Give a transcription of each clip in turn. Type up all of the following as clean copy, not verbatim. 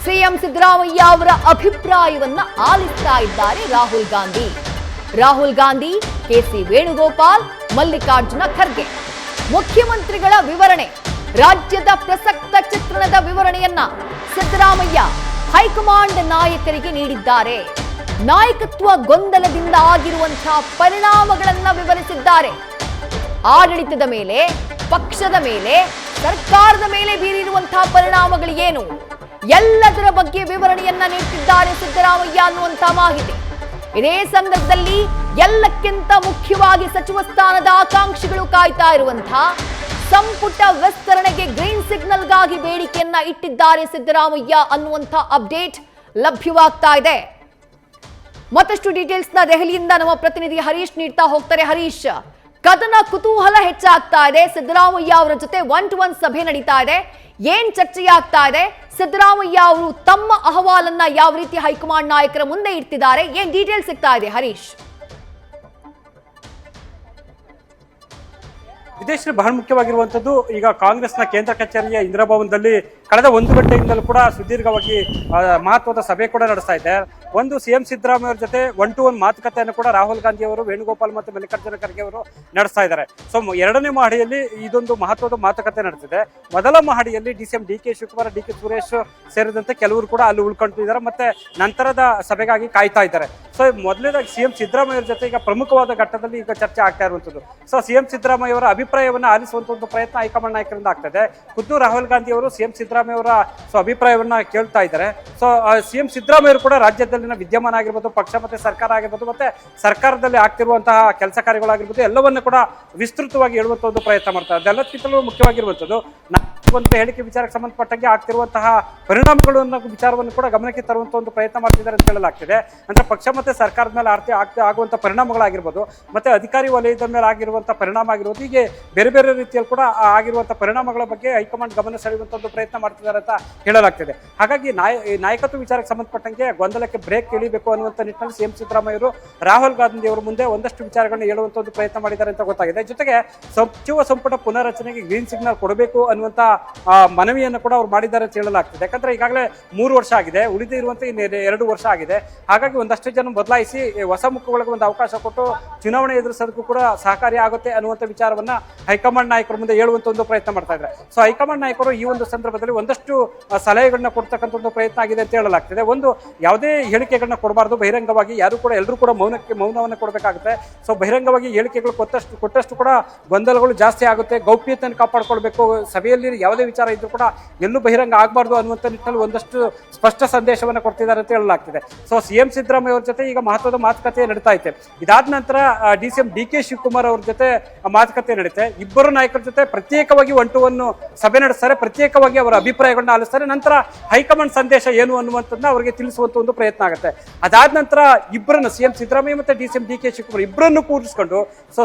CM Siddaramaiah ಅವರ ಅಭಿಪ್ರಾಯವನ್ನ ಆಲಿಸ್ತಾ ಇದ್ದಾರೆ Rahul Gandhi. Rahul Gandhi, KC Venugopal, Mallikarjuna Kharge ಮುಖ್ಯಮಂತ್ರಿಗಳ ವಿವರಣೆ, ರಾಜ್ಯದ ಪ್ರಸಕ್ತ ಚಿತ್ರಣದ ವಿವರಣೆಯನ್ನ ಸಿದ್ದರಾಮಯ್ಯ ಹೈಕಮಾಂಡ್ ನಾಯಕರಿಗೆ ನೀಡಿದ್ದಾರೆ. ನಾಯಕತ್ವ ಗೊಂದಲದಿಂದ ಆಗಿರುವಂತಹ ಪರಿಣಾಮಗಳನ್ನ ವಿವರಿಸಿದ್ದಾರೆ. ಆಡಳಿತದ ಮೇಲೆ, ಪಕ್ಷದ ಮೇಲೆ, ಸರ್ಕಾರದ ಮೇಲೆ ಬೀರಿರುವಂತಹ ಪರಿಣಾಮಗಳು ಏನು, ಎಲ್ಲದರ ಬಗ್ಗೆ ವಿವರಣೆಯನ್ನ ನೀಡುತ್ತಿದ್ದಾರೆ ಸಿದ್ದರಾಮಯ್ಯ ಅನ್ನುವಂತಹ ಮಾಹಿತಿ. ಇದೇ ಸಂದರ್ಭದಲ್ಲಿ ಎಲ್ಲಕ್ಕಿಂತ ಮುಖ್ಯವಾಗಿ ಸಚಿವ ಸ್ಥಾನದ ಆಕಾಂಕ್ಷಿಗಳು ಕಾಯ್ತಾ ಇರುವಂತಹ ಸಂಪುಟ ವಿಸ್ತರಣೆಗೆ ಗ್ರೀನ್ ಸಿಗ್ನಲ್ಗಾಗಿ ಬೇಡಿಕೆಯನ್ನ ಇಟ್ಟಿದ್ದಾರೆ ಸಿದ್ದರಾಮಯ್ಯ ಅನ್ನುವಂಥ ಅಪ್ಡೇಟ್ ಲಭ್ಯವಾಗ್ತಾ ಇದೆ. ಮತ್ತಷ್ಟು ಡೀಟೇಲ್ಸ್ ನ ದೆಹಲಿಯಿಂದ ನಮ್ಮ ಪ್ರತಿನಿಧಿ ಹರೀಶ್ ನೀಡ್ತಾ ಹೋಗ್ತಾರೆ. ಹರೀಶ್, ಕದನ ಕುತೂಹಲ ಹೆಚ್ಚಾಗ್ತಾ ಇದೆ. ಸಿದ್ದರಾಮಯ್ಯ ಅವರ ಜೊತೆ 1-to-1 ಸಭೆ ನಡೀತಾ ಇದೆ. ಏನ್ ಚರ್ಚೆಯಾಗ್ತಾ ಇದೆ? ಸಿದ್ದರಾಮಯ್ಯ ಅವರು ತಮ್ಮ ಅಹವಾಲನ್ನ ಯಾವ ರೀತಿ ಹೈಕಮಾಂಡ್ ನಾಯಕರ ಮುಂದೆ ಇಡ್ತಿದ್ದಾರೆ? ಏನ್ ಡೀಟೇಲ್ಸ್ ಸಿಗ್ತಾ ಇದೆ ಹರೀಶ್? ವಿದೇಶದಲ್ಲಿ ಬಹಳ ಮುಖ್ಯವಾಗಿರುವಂತದ್ದು ಈಗ ಕಾಂಗ್ರೆಸ್ನ ಕೇಂದ್ರ ಕಚೇರಿಯ ಇಂದಿರಾ ಭವನದಲ್ಲಿ ಕಳೆದ 1 ಗಂಟೆಯಿಂದಲೂ ಕೂಡ ಸುದೀರ್ಘವಾಗಿ ಮಹತ್ವದ ಸಭೆ ಕೂಡ ನಡೆಸ್ತಾ ಇದೆ. ಒಂದು ಸಿಎಂ ಸಿದ್ದರಾಮಯ್ಯ ಅವರ ಜೊತೆ 1-to-1 ಮಾತುಕತೆಯನ್ನು ಕೂಡ ರಾಹುಲ್ ಗಾಂಧಿ ಅವರು, ವೇಣುಗೋಪಾಲ್ ಮತ್ತು ಮಲ್ಲಿಕಾರ್ಜುನ ಖರ್ಗೆ ಅವರು ನಡೆಸ್ತಾ ಇದ್ದಾರೆ. ಸೊ ಎರಡನೇ ಮಹಡಿಯಲ್ಲಿ ಇದೊಂದು ಮಹತ್ವದ ಮಾತುಕತೆ ನಡೆದಿದೆ. ಮೊದಲ ಮಹಡಿಯಲ್ಲಿ ಡಿಸಿಎಂ ಡಿ.ಕೆ. ಶಿವಕುಮಾರ್, ಡಿ.ಕೆ. ಸುರೇಶ್ ಸೇರಿದಂತೆ ಕೆಲವರು ಕೂಡ ಅಲ್ಲಿ ಉಳ್ಕೊಂಡಿದ್ದಾರೆ, ಮತ್ತೆ ನಂತರದ ಸಭೆಗಾಗಿ ಕಾಯ್ತಾ ಇದ್ದಾರೆ. ಸೊ ಮೊದಲನೇದಾಗಿ ಸಿಎಂ ಸಿದ್ದರಾಮಯ್ಯ ಅವರ ಜೊತೆ ಈಗ ಪ್ರಮುಖವಾದ ಘಟ್ಟದಲ್ಲಿ ಈಗ ಚರ್ಚೆ ಆಗ್ತಾ ಇರುವಂತದ್ದು. ಸೊ ಸಿಎಂ ಸಿದ್ದರಾಮಯ್ಯ ಅವರ ಅಭಿಪ್ರಾಯವನ್ನು ಆಲಿಸುವಂತ ಒಂದು ಪ್ರಯತ್ನ ಹೈಕಮಾಂಡ್ ನಾಯಕರಿಂದ ಆಗ್ತದೆ. ಖುದ್ದು ರಾಹುಲ್ ಗಾಂಧಿ ಅವರು ಸಿಎಂ ಸಿದ್ದರಾಮಯ್ಯ ಅವರ ಅಭಿಪ್ರಾಯವನ್ನ ಕೇಳ್ತಾ ಇದ್ದಾರೆ. ಸೊ ಸಿಎಂ ಸಿದ್ದರಾಮಯ್ಯ ಅವರು ಕೂಡ ರಾಜ್ಯದಲ್ಲಿನ ವಿದ್ಯಮಾನ ಆಗಿರ್ಬೋದು, ಪಕ್ಷ ಮತ್ತೆ ಸರ್ಕಾರ ಆಗಿರ್ಬೋದು, ಮತ್ತೆ ಸರ್ಕಾರದಲ್ಲಿ ಆಗ್ತಿರುವಂತಹ ಕೆಲಸ ಕಾರ್ಯಗಳಾಗಿರ್ಬೋದು, ಎಲ್ಲವನ್ನೂ ಕೂಡ ವಿಸ್ತೃತವಾಗಿ ಹೇಳುವಂತ ಒಂದು ಪ್ರಯತ್ನ ಮಾಡ್ತಾರೆ. ಅದೆಲ್ಲಕ್ಕಿಂತಲೂ ಮುಖ್ಯವಾಗಿರುವಂತದ್ದು ಒಂದು ಹೇಳಿಕೆ ವಿಚಾರಕ್ಕೆ ಸಂಬಂಧಪಟ್ಟಂಗೆ ಆಗ್ತಿರುವಂತಹ ಪರಿಣಾಮಗಳು ಅನ್ನೋ ವಿಚಾರವನ್ನು ಕೂಡ ಗಮನಕ್ಕೆ ತರುವಂತ ಒಂದು ಪ್ರಯತ್ನ ಮಾಡ್ತಿದ್ದಾರೆ ಅಂತ ಹೇಳಲಾಗ್ತಿದೆ. ಅಂದ್ರೆ ಪಕ್ಷ ಮತ್ತೆ ಸರ್ಕಾರದ ಮೇಲೆ ಆಗುವಂತ ಪರಿಣಾಮಗಳಾಗಿರ್ಬೋದು, ಮತ್ತೆ ಅಧಿಕಾರಿ ವಲಯದ ಮೇಲೆ ಆಗಿರುವಂತಹ ಪರಿಣಾಮ ಆಗಿರ್ಬೋದು, ಹೀಗೆ ಬೇರೆ ಬೇರೆ ರೀತಿಯಲ್ಲಿ ಕೂಡ ಆಗಿರುವಂತಹ ಪರಿಣಾಮಗಳ ಬಗ್ಗೆ ಹೈಕಮಾಂಡ್ ಗಮನ ಸೆಳೆಯುವಂತ ಒಂದು ಪ್ರಯತ್ನ ಮಾಡ್ತಿದ್ದಾರೆ ಅಂತ ಹೇಳಲಾಗ್ತಿದೆ. ಹಾಗಾಗಿ ನಾಯಕತ್ವ ವಿಚಾರಕ್ಕೆ ಸಂಬಂಧಪಟ್ಟಂಗೆ ಗೊಂದಲಕ್ಕೆ ಬ್ರೇಕ್ ಎಳಿಬೇಕು ಅನ್ನುವಂತ ನಿಟ್ಟಿನಲ್ಲಿ ಸಿಎಂ ಸಿದ್ದರಾಮಯ್ಯ ಅವರು ರಾಹುಲ್ ಗಾಂಧಿ ಅವರ ಮುಂದೆ ಒಂದಷ್ಟು ವಿಚಾರಗಳನ್ನ ಹೇಳುವಂತ ಒಂದು ಪ್ರಯತ್ನ ಮಾಡಿದ್ದಾರೆ ಅಂತ ಗೊತ್ತಾಗಿದೆ. ಜೊತೆಗೆ ಸಚಿವ ಸಂಪುಟ ಪುನರ್ರಚನೆಗೆ ಗ್ರೀನ್ ಸಿಗ್ನಲ್ ಕೊಡಬೇಕು ಅನ್ನುವಂತ ಮನವಿಯನ್ನು ಕೂಡ ಅವ್ರು ಮಾಡಿದ್ದಾರೆ ಅಂತ ಹೇಳಲಾಗ್ತದೆ. ಯಾಕಂದ್ರೆ ಈಗಾಗಲೇ 3 ವರ್ಷ ಆಗಿದೆ, ಉಳಿದೇ ಇರುವಂತ 2 ವರ್ಷ ಆಗಿದೆ. ಹಾಗಾಗಿ ಒಂದಷ್ಟು ಜನ ಬದಲಾಯಿಸಿ ಹೊಸ ಮುಖಗಳಿಗೆ ಒಂದು ಅವಕಾಶ ಕೊಟ್ಟು ಚುನಾವಣೆ ಎದುರಿಸೋದಕ್ಕೂ ಕೂಡ ಸಹಕಾರಿ ಆಗುತ್ತೆ ಅನ್ನುವಂಥ ವಿಚಾರವನ್ನ ಹೈಕಮಾಂಡ್ ನಾಯಕರ ಮುಂದೆ ಹೇಳುವಂತ ಒಂದು ಪ್ರಯತ್ನ ಮಾಡ್ತಾ ಇದ್ದಾರೆ. ಸೊ ಹೈಕಮಾಂಡ್ ನಾಯಕರು ಈ ಒಂದು ಸಂದರ್ಭದಲ್ಲಿ ಒಂದಷ್ಟು ಸಲಹೆಗಳನ್ನ ಕೊಡ್ತಕ್ಕಂಥ ಒಂದು ಪ್ರಯತ್ನ ಆಗಿದೆ ಅಂತ ಹೇಳಲಾಗ್ತದೆ. ಒಂದು ಯಾವುದೇ ಹೇಳಿಕೆಗಳನ್ನ ಕೊಡಬಾರ್ದು ಬಹಿರಂಗವಾಗಿ, ಎಲ್ಲರೂ ಕೂಡ ಮೌನವನ್ನು ಕೊಡಬೇಕಾಗುತ್ತೆ. ಸೊ ಬಹಿರಂಗವಾಗಿ ಹೇಳಿಕೆಗಳು ಕೊಟ್ಟಷ್ಟು ಕೂಡ ಗೊಂದಲಗಳು ಜಾಸ್ತಿ ಆಗುತ್ತೆ. ಗೌಪ್ಯತೆಯನ್ನು ಕಾಪಾಡ್ಕೊಳ್ಬೇಕು. ಸಭೆಯಲ್ಲಿ ಯಾವುದೇ ವಿಚಾರ ಇದ್ರೂ ಕೂಡ ಎಲ್ಲೂ ಬಹಿರಂಗ ಆಗಬಾರ್ದು ಅನ್ನುವಂಥ ನಿಟ್ಟಿನಲ್ಲಿ ಒಂದಷ್ಟು ಸ್ಪಷ್ಟ ಸಂದೇಶವನ್ನು ಕೊಡ್ತಿದ್ದಾರೆ ಅಂತ ಹೇಳಲಾಗ್ತಿದೆ. ಸೊ ಸಿಎಂ ಸಿದ್ದರಾಮಯ್ಯ ಅವ್ರ ಜೊತೆ ಈಗ ಮಹತ್ವದ ಮಾತುಕತೆ ನಡೀತಾ ಇದೆ. ಇದಾದ ನಂತರ ಡಿಸಿಎಂ ಡಿ.ಕೆ. ಶಿವಕುಮಾರ್ ಅವ್ರ ಜೊತೆ ಮಾತುಕತೆ ನಡೀತೆ. ಇಬ್ಬರು ನಾಯಕರ ಜೊತೆ ಪ್ರತ್ಯೇಕವಾಗಿ 1-to-1 ಸಭೆ ನಡೆಸ್ತಾರೆ, ಪ್ರತ್ಯೇಕವಾಗಿ ಅವರ ಅಭಿಪ್ರಾಯಗಳನ್ನ ಆಲಿಸ್ತಾರೆ. ನಂತರ ಹೈಕಮಾಂಡ್ ಸಂದೇಶ ಏನು ಅನ್ನುವಂಥದ್ದನ್ನ ಅವರಿಗೆ ತಿಳಿಸುವಂತ ಒಂದು ಪ್ರಯತ್ನ ಆಗುತ್ತೆ. ಅದಾದ ನಂತರ ಇಬ್ಬರನ್ನು, ಸಿಎಂ ಸಿದ್ದರಾಮಯ್ಯ ಮತ್ತೆ ಡಿಸಿಎಂ ಡಿ.ಕೆ. ಶಿವಕುಮಾರ್ ಇಬ್ಬರನ್ನು ಕೂರಿಸಿಕೊಂಡು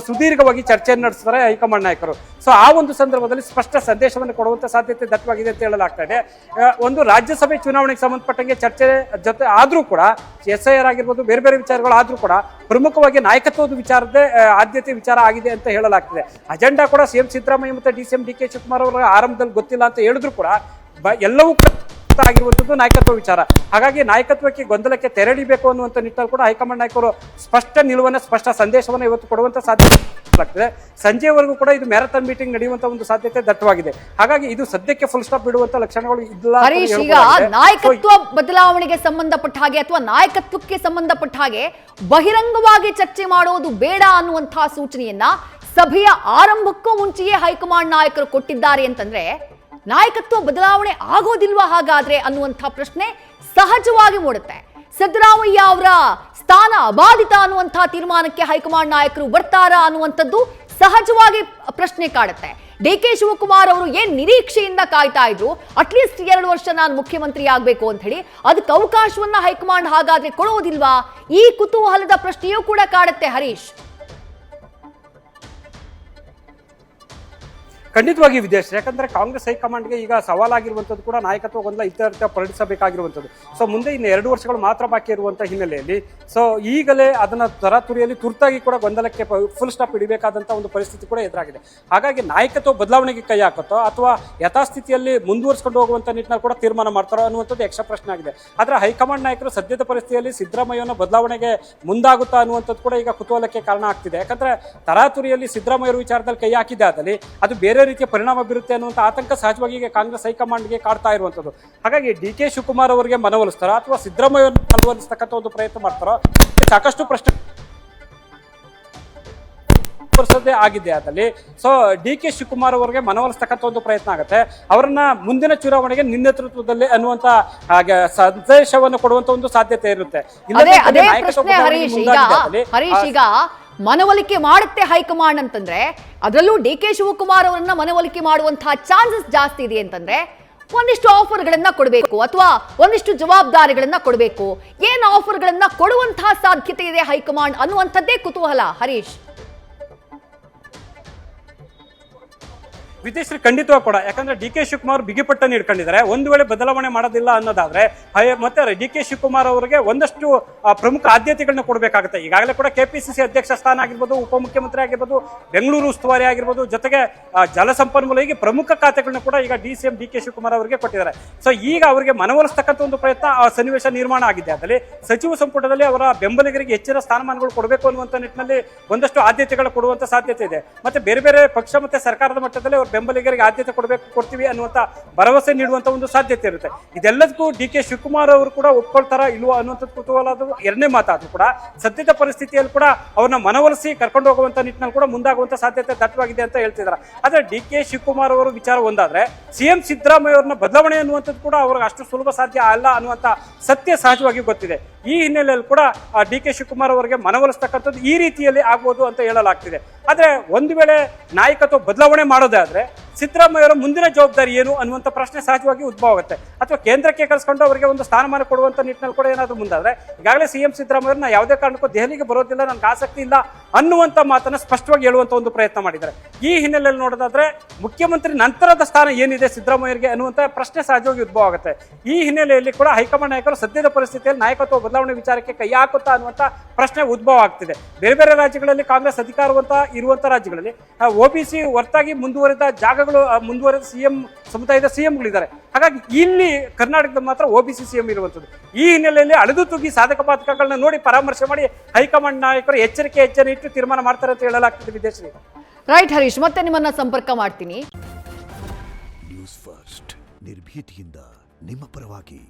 ಸುದೀರ್ಘವಾಗಿ ಚರ್ಚೆಯನ್ನು ನಡೆಸ್ತಾರೆ ಹೈಕಮಾಂಡ್ ನಾಯಕರು. ಸೊ ಆ ಒಂದು ಸಂದರ್ಭದಲ್ಲಿ ಸ್ಪಷ್ಟ ಸಂದೇಶವನ್ನು ಕೊಡುವಂತ ಸಾಧ್ಯತೆ ದಟ್ಟವಾಗಿದೆ ಅಂತ ಹೇಳಲಾಗ್ತಾ ಇದೆ. ಒಂದು ರಾಜ್ಯಸಭೆ ಚುನಾವಣೆಗೆ ಸಂಬಂಧಪಟ್ಟಂಗೆ ಚರ್ಚೆ ಜೊತೆ ಆದ್ರೂ ಕೂಡ, SIR ಆಗಿರ್ಬೋದು, ಬೇರೆ ಬೇರೆ ವಿಚಾರಗಳು ಆದ್ರೂ ಕೂಡ ಪ್ರಮುಖವಾಗಿ ನಾಯಕತ್ವದ ವಿಚಾರದೇ ಆದ್ಯತೆ ವಿಚಾರ ಆಗಿದೆ ಅಂತ ಹೇಳಲಾಗ್ತಿದೆ. ಅಜೆಂಡಾ ಕೂಡ ಸಿಎಂ ಸಿದ್ದರಾಮಯ್ಯ ಮತ್ತೆ ಡಿಸಿಎಂ ಡಿ.ಕೆ. ಶಿವಕುಮಾರ್ ಅವರ ಆರಂಭದಲ್ಲಿ ಗೊತ್ತಿಲ್ಲ ಅಂತ ಹೇಳಿದ್ರು ಕೂಡ ಎಲ್ಲವೂ ಆಗಿರುವಂತದ್ದು ನಾಯಕತ್ವ ವಿಚಾರ. ಹಾಗಾಗಿ ನಾಯಕತ್ವಕ್ಕೆ ಗೊಂದಲಕ್ಕೆ ತೆರಳಿಬೇಕು ಅನ್ನುವಂಥ ನಿಟ್ಟಲ್ಲಿ ಕೂಡ ಹೈಕಮಾಂಡ್ ನಾಯಕರು ಸ್ಪಷ್ಟ ನಿಲುವನ್ನು, ಸ್ಪಷ್ಟ ಸಂದೇಶವನ್ನು ಇವತ್ತು ಕೊಡುವಂತ ಸಾಧ್ಯತೆ ಆಗ್ತದೆ. ಸಂಜೆವರೆಗೂ ಕೂಡ ಇದು ಮ್ಯಾರಥಾನ್ ಮೀಟಿಂಗ್ ನಡೆಯುವಂತ ಒಂದು ಸಾಧ್ಯತೆ ದಟ್ಟವಾಗಿದೆ. ಹಾಗಾಗಿ ಇದು ಸದ್ಯಕ್ಕೆ ಫುಲ್ ಸ್ಟಾಪ್ ಬಿಡುವಂತ ಲಕ್ಷಣಗಳು ಇಲ್ಲ. ಈಗ ನಾಯಕತ್ವ ಬದಲಾವಣೆಗೆ ಸಂಬಂಧಪಟ್ಟ ಹಾಗೆ ಅಥವಾ ನಾಯಕತ್ವಕ್ಕೆ ಸಂಬಂಧಪಟ್ಟ ಹಾಗೆ ಬಹಿರಂಗವಾಗಿ ಚರ್ಚೆ ಮಾಡೋದು ಬೇಡ ಅನ್ನುವಂತಹ ಸೂಚನೆಯನ್ನ ಸಭೆಯ ಆರಂಭಕ್ಕೂ ಮುಂಚೆಯೇ ಹೈಕಮಾಂಡ್ ನಾಯಕರು ಕೊಟ್ಟಿದ್ದಾರೆ ಅಂತಂದ್ರೆ ನಾಯಕತ್ವ ಬದಲಾವಣೆ ಆಗೋದಿಲ್ವಾ ಹಾಗಾದ್ರೆ ಅನ್ನುವಂಥ ಪ್ರಶ್ನೆ ಸಹಜವಾಗಿ ಮೂಡುತ್ತೆ. ಸಿದ್ದರಾಮಯ್ಯ ಅವರ ಸ್ಥಾನ ಅಬಾಧಿತ ಅನ್ನುವಂಥ ತೀರ್ಮಾನಕ್ಕೆ ಹೈಕಮಾಂಡ್ ನಾಯಕರು ಬರ್ತಾರಾ ಅನ್ನುವಂಥದ್ದು ಸಹಜವಾಗಿ ಪ್ರಶ್ನೆ ಕಾಡುತ್ತೆ. ಡಿ.ಕೆ. ಶಿವಕುಮಾರ್ ಅವರು ಏನ್ ನಿರೀಕ್ಷೆಯಿಂದ ಕಾಯ್ತಾ ಇದ್ರು, ಅಟ್ಲೀಸ್ಟ್ 2 ವರ್ಷ ನಾನು ಮುಖ್ಯಮಂತ್ರಿ ಆಗ್ಬೇಕು ಅಂತ ಹೇಳಿ, ಅದಕ್ಕೆ ಅವಕಾಶವನ್ನ ಹೈಕಮಾಂಡ್ ಹಾಗಾದ್ರೆ ಕೊಡೋದಿಲ್ವಾ? ಈ ಕುತೂಹಲದ ಪ್ರಶ್ನೆಯೂ ಕೂಡ ಕಾಡುತ್ತೆ ಹರೀಶ್. ಖಂಡಿತವಾಗಿ ವಿದೇಶ, ಯಾಕಂದ್ರೆ ಕಾಂಗ್ರೆಸ್ ಹೈಕಮಾಂಡ್ಗೆ ಈಗ ಸವಾಲಾಗಿರುವಂಥದ್ದು ಕೂಡ ನಾಯಕತ್ವ ಗೊಂದಲ ಇತ್ಯರ್ಥ ಹೊರಡಿಸಬೇಕಾಗಿರುವಂಥದ್ದು. ಸೊ ಮುಂದೆ ಇನ್ನು 2 ವರ್ಷಗಳು ಮಾತ್ರ ಬಾಕಿ ಇರುವಂಥ ಹಿನ್ನೆಲೆಯಲ್ಲಿ ಸೊ ಈಗಲೇ ಅದನ್ನ ತರಾತುರಿಯಲ್ಲಿ ತುರ್ತಾಗಿ ಕೂಡ ಗೊಂದಲಕ್ಕೆ ಫುಲ್ ಸ್ಟಾಪ್ ಇಡಬೇಕಾದಂಥ ಒಂದು ಪರಿಸ್ಥಿತಿ ಕೂಡ ಎದುರಾಗಿದೆ. ಹಾಗಾಗಿ ನಾಯಕತ್ವ ಬದಲಾವಣೆಗೆ ಕೈ ಹಾಕುತ್ತೋ ಅಥವಾ ಯಥಾಸ್ಥಿತಿಯಲ್ಲಿ ಮುಂದುವರಿಸಿಕೊಂಡು ಹೋಗುವಂಥ ನಿಟ್ಟಿನಲ್ಲಿ ಕೂಡ ತೀರ್ಮಾನ ಮಾಡ್ತಾರೋ ಅನ್ನುವಂಥದ್ದು ಯಕ್ಷ ಪ್ರಶ್ನೆ ಆಗಿದೆ. ಆದರೆ ಹೈಕಮಾಂಡ್ ನಾಯಕರು ಸದ್ಯದ ಪರಿಸ್ಥಿತಿಯಲ್ಲಿ ಸಿದ್ದರಾಮಯ್ಯನ ಬದಲಾವಣೆಗೆ ಮುಂದಾಗುತ್ತಾ ಅನ್ನುವಂಥದ್ದು ಕೂಡ ಈಗ ಕುತೂಹಲಕ್ಕೆ ಕಾರಣ ಆಗ್ತಿದೆ. ಯಾಕಂದ್ರೆ ತರಾತುರಿಯಲ್ಲಿ ಸಿದ್ದರಾಮಯ್ಯರ ವಿಚಾರದಲ್ಲಿ ಕೈ ಹಾಕಿದೆ ಆದಲ್ಲಿ ಅದು ಬೇರೆ ರೀತಿಯ ಪರಿಣಾಮ ಬೀರುತ್ತೆ ಅನ್ನುವಂಥ ಆತಂಕ ಸಹಜವಾಗಿ ಈಗ ಕಾಂಗ್ರೆಸ್ ಹೈಕಮಾಂಡ್ಗೆ ಕಾಡ್ತಾ ಇರುವಂಥದ್ದು. ಹಾಗಾಗಿ ಡಿ.ಕೆ. ಶಿವಕುಮಾರ್ ಅವರಿಗೆ ಮನವೊಲಿಸ್ತಾರೋ ಅಥವಾ ಸಿದ್ದರಾಮಯ್ಯವನ್ನು ಮನವೊಲಿಸ್ತಕ್ಕಂಥ ಒಂದು ಪ್ರಯತ್ನ ಮಾಡ್ತಾರೋ ಸಾಕಷ್ಟು ಪ್ರಶ್ನೆ ಆಗಿದೆ ಆದಲ್ಲಿ. ಸೊ ಡಿ.ಕೆ. ಶಿವಕುಮಾರ್ ಅವರಿಗೆ ಮನವೊಲಿಸ್ತಕ್ಕಂಥ ಒಂದು ಪ್ರಯತ್ನ ಆಗುತ್ತೆ. ಅವರನ್ನ ಮುಂದಿನ ಚುನಾವಣೆಗೆ ನಿನ್ನ ನೇತೃತ್ವದಲ್ಲಿ ಅನ್ನುವಂತ ಸಂದೇಶವನ್ನು ಕೊಡುವಂತ ಒಂದು ಸಾಧ್ಯತೆ ಇರುತ್ತೆ. ಹರೀಶ್, ಈಗ ಮನವೊಲಿಕೆ ಮಾಡುತ್ತೆ ಹೈಕಮಾಂಡ್ ಅಂತಂದ್ರೆ ಅದರಲ್ಲೂ ಡಿ.ಕೆ. ಶಿವಕುಮಾರ್ ಅವರನ್ನ ಮನವೊಲಿಕೆ ಮಾಡುವಂತಹ ಚಾನ್ಸಸ್ ಜಾಸ್ತಿ ಇದೆ ಅಂತಂದ್ರೆ ಒಂದಿಷ್ಟು ಆಫರ್ಗಳನ್ನ ಕೊಡಬೇಕು ಅಥವಾ ಒಂದಿಷ್ಟು ಜವಾಬ್ದಾರಿಗಳನ್ನ ಕೊಡಬೇಕು. ಏನ್ ಆಫರ್ಗಳನ್ನ ಕೊಡುವಂತಹ ಸಾಧ್ಯತೆ ಇದೆ ಹೈಕಮಾಂಡ್ ಅನ್ನುವಂಥದ್ದೇ ಕುತೂಹಲ ಹರೀಶ್. ವಿದೇಶಿ ಖಂಡಿತವಾಗಿ ಕೂಡ, ಯಾಕಂದ್ರೆ ಡಿ.ಕೆ. ಶಿವಕುಮಾರ್ ಬಿಗಿಪಟ್ಟನ್ನು ಇಟ್ಕೊಂಡಿದ್ದಾರೆ. ಒಂದು ವೇಳೆ ಬದಲಾವಣೆ ಮಾಡೋದಿಲ್ಲ ಅನ್ನೋದಾದ್ರೆ ಮತ್ತೆ ಡಿ.ಕೆ. ಶಿವಕುಮಾರ್ ಅವರಿಗೆ ಒಂದಷ್ಟು ಪ್ರಮುಖ ಆದ್ಯತೆಗಳನ್ನ ಕೊಡಬೇಕಾಗುತ್ತೆ. ಈಗಾಗಲೇ ಕೂಡ ಕೆಪಿಸಿಸಿ ಅಧ್ಯಕ್ಷ ಸ್ಥಾನ ಆಗಿರ್ಬೋದು, ಉಪಮುಖ್ಯಮಂತ್ರಿ ಆಗಿರ್ಬೋದು, ಬೆಂಗಳೂರು ಉಸ್ತುವಾರಿ ಆಗಿರ್ಬೋದು, ಜೊತೆಗೆ ಜಲಸಂಪನ್ಮೂಲ ಹೀಗೆ ಪ್ರಮುಖ ಖಾತೆಗಳನ್ನ ಕೂಡ ಈಗ ಡಿ.ಸಿ.ಎಂ ಡಿ.ಕೆ. ಶಿವಕುಮಾರ್ ಅವರಿಗೆ ಕೊಟ್ಟಿದ್ದಾರೆ. ಸೊ ಈಗ ಅವರಿಗೆ ಮನವೊಲಿಸ್ತಕ್ಕಂಥ ಒಂದು ಪ್ರಯತ್ನ ಆ ಸನ್ನಿವೇಶ ನಿರ್ಮಾಣ ಆಗಿದೆ. ಅದರಲ್ಲಿ ಸಚಿವ ಸಂಪುಟದಲ್ಲಿ ಅವರ ಬೆಂಬಲಿಗರಿಗೆ ಹೆಚ್ಚಿನ ಸ್ಥಾನಮಾನಗಳು ಕೊಡಬೇಕು ಅನ್ನುವಂಥ ನಿಟ್ಟಿನಲ್ಲಿ ಒಂದಷ್ಟು ಆದ್ಯತೆಗಳು ಕೊಡುವಂತ ಸಾಧ್ಯತೆ ಇದೆ. ಮತ್ತೆ ಬೇರೆ ಬೇರೆ ಪಕ್ಷ ಮತ್ತೆ ಸರ್ಕಾರದ ಮಟ್ಟದಲ್ಲಿ ಬೆಂಬಲಿಗರಿಗೆ ಆದ್ಯತೆ ಕೊಡ್ತೀವಿ ಅನ್ನುವಂತ ಭರವಸೆ ನೀಡುವಂತ ಒಂದು ಸಾಧ್ಯತೆ ಇರುತ್ತೆ. ಇದೆಲ್ಲದಕ್ಕೂ ಡಿ.ಕೆ. ಶಿವಕುಮಾರ್ ಅವರು ಕೂಡ ಒಪ್ಕೊಳ್ತಾರ ಇಲ್ವಾ ಅನ್ನುವಂಥದ್ದು ಕುತೂಹಲ. ಎರಡನೇ ಮಾತಾದ್ರೂ ಕೂಡ ಸದ್ಯದ ಪರಿಸ್ಥಿತಿಯಲ್ಲಿ ಕೂಡ ಅವ್ರನ್ನ ಮನವೊಲಿಸಿ ಕರ್ಕೊಂಡು ಹೋಗುವಂತ ನಿಟ್ಟಿನಲ್ಲಿ ಕೂಡ ಮುಂದಾಗುವಂತ ಸಾಧ್ಯತೆ ದಟ್ಟವಾಗಿದೆ ಅಂತ ಹೇಳ್ತಿದ್ದಾರೆ. ಆದ್ರೆ ಡಿ.ಕೆ. ಶಿವಕುಮಾರ್ ಅವರು ವಿಚಾರ ಒಂದಾದ್ರೆ ಸಿಎಂ ಸಿದ್ದರಾಮಯ್ಯ ಅವ್ರನ್ನ ಬದಲಾವಣೆ ಅನ್ನುವಂಥದ್ದು ಕೂಡ ಅವ್ರಿಗೆ ಅಷ್ಟು ಸುಲಭ ಸಾಧ್ಯ ಅಲ್ಲ ಅನ್ನುವಂತ ಸತ್ಯ ಸಹಜವಾಗಿ ಗೊತ್ತಿದೆ. ಈ ಹಿನ್ನೆಲೆಯಲ್ಲಿ ಕೂಡ ಡಿ.ಕೆ. ಶಿವಕುಮಾರ್ ಅವರಿಗೆ ಮನವೊಲಿಸ್ತಕ್ಕಂಥದ್ದು ಈ ರೀತಿಯಲ್ಲಿ ಆಗ್ಬೋದು ಅಂತ ಹೇಳಲಾಗ್ತಿದೆ. ಆದ್ರೆ ಒಂದು ವೇಳೆ ನಾಯಕತ್ವ ಬದಲಾವಣೆ ಮಾಡೋದಾದ್ರೆ ಸಿದ್ದರಾಮಯ್ಯ ಅವರ ಮುಂದಿನ ಜವಾಬ್ದಾರಿ ಏನು ಅನ್ನುವಂಥ ಪ್ರಶ್ನೆ ಸಹಜವಾಗಿ ಉದ್ಭವ ಆಗುತ್ತೆ. ಅಥವಾ ಕೇಂದ್ರಕ್ಕೆ ಕಳಿಸ್ಕೊಂಡು ಅವರಿಗೆ ಒಂದು ಸ್ಥಾನಮಾನ ಕೊಡುವಂತ ನಿಟ್ಟಿನಲ್ಲಿ ಕೂಡ ಏನಾದರೂ ಮುಂದಾದ್ರೆ ಈಗಾಗಲೇ ಸಿಎಂ ಸಿದ್ದರಾಮಯ್ಯ ಯಾವುದೇ ಕಾರಣಕ್ಕೂ ದೆಹಲಿಗೆ ಬರೋದಿಲ್ಲ, ನನಗೆ ಆಸಕ್ತಿ ಇಲ್ಲ ಅನ್ನುವಂಥ ಮಾತನ್ನ ಸ್ಪಷ್ಟವಾಗಿ ಹೇಳುವಂತ ಒಂದು ಪ್ರಯತ್ನ ಮಾಡಿದ್ದಾರೆ. ಈ ಹಿನ್ನೆಲೆಯಲ್ಲಿ ನೋಡೋದಾದ್ರೆ ಮುಖ್ಯಮಂತ್ರಿ ನಂತರದ ಸ್ಥಾನ ಏನಿದೆ ಸಿದ್ದರಾಮಯ್ಯರಿಗೆ ಅನ್ನುವಂಥ ಪ್ರಶ್ನೆ ಸಹಜವಾಗಿ ಉದ್ಭವ ಆಗುತ್ತೆ. ಈ ಹಿನ್ನೆಲೆಯಲ್ಲಿ ಕೂಡ ಹೈಕಮಾಂಡ್ ನಾಯಕರು ಸದ್ಯದ ಪರಿಸ್ಥಿತಿಯಲ್ಲಿ ನಾಯಕತ್ವ ಬದಲಾವಣೆ ವಿಚಾರಕ್ಕೆ ಕೈ ಹಾಕುತ್ತಾ ಅನ್ನುವಂಥ ಪ್ರಶ್ನೆ ಉದ್ಭವ ಆಗ್ತಿದೆ. ಬೇರೆ ಬೇರೆ ರಾಜ್ಯಗಳಲ್ಲಿ ಕಾಂಗ್ರೆಸ್ ಅಧಿಕಾರವಂತ ಇರುವಂತ ರಾಜ್ಯಗಳಲ್ಲಿ ಒಬಿಸಿ ಹೊರತಾಗಿ ಮುಂದುವರೆದ ಸಿಎಂ ಸಮುದಾಯದ ಸಿಎಂಗಳಿದ್ದಾರೆ. ಹಾಗಾಗಿ ಇಲ್ಲಿ ಕರ್ನಾಟಕದಲ್ಲಿ ಮಾತ್ರ ಒಬಿಸಿ ಸಿಎಂ ಇರುವಂತದ್ದು. ಈ ಹಿನ್ನೆಲೆಯಲ್ಲಿ ಅಳೆದು ತೂಗಿ ಸಾಧಕ ಬಾಧಕಗಳನ್ನ ನೋಡಿ ಪರಾಮರ್ಶೆ ಮಾಡಿ ಹೈಕಮಾಂಡ್ ನಾಯಕರು ಎಚ್ಚರಿಕೆ ಇಟ್ಟು ತೀರ್ಮಾನ ಮಾಡ್ತಾರೆ ಅಂತ ಹೇಳಲಾಗ್ತದೆ ವಿದೇಶಿ. ರೈಟ್ ಹರೀಶ್, ಮತ್ತೆ ನಿಮ್ಮನ್ನ ಸಂಪರ್ಕ ಮಾಡ್ತೀನಿ. ನ್ಯೂಸ್ ಫಸ್ಟ್ ನಿರ್ಭೀತಿಯಿಂದ ನಿಮ್ಮ ಪರವಾಗಿ.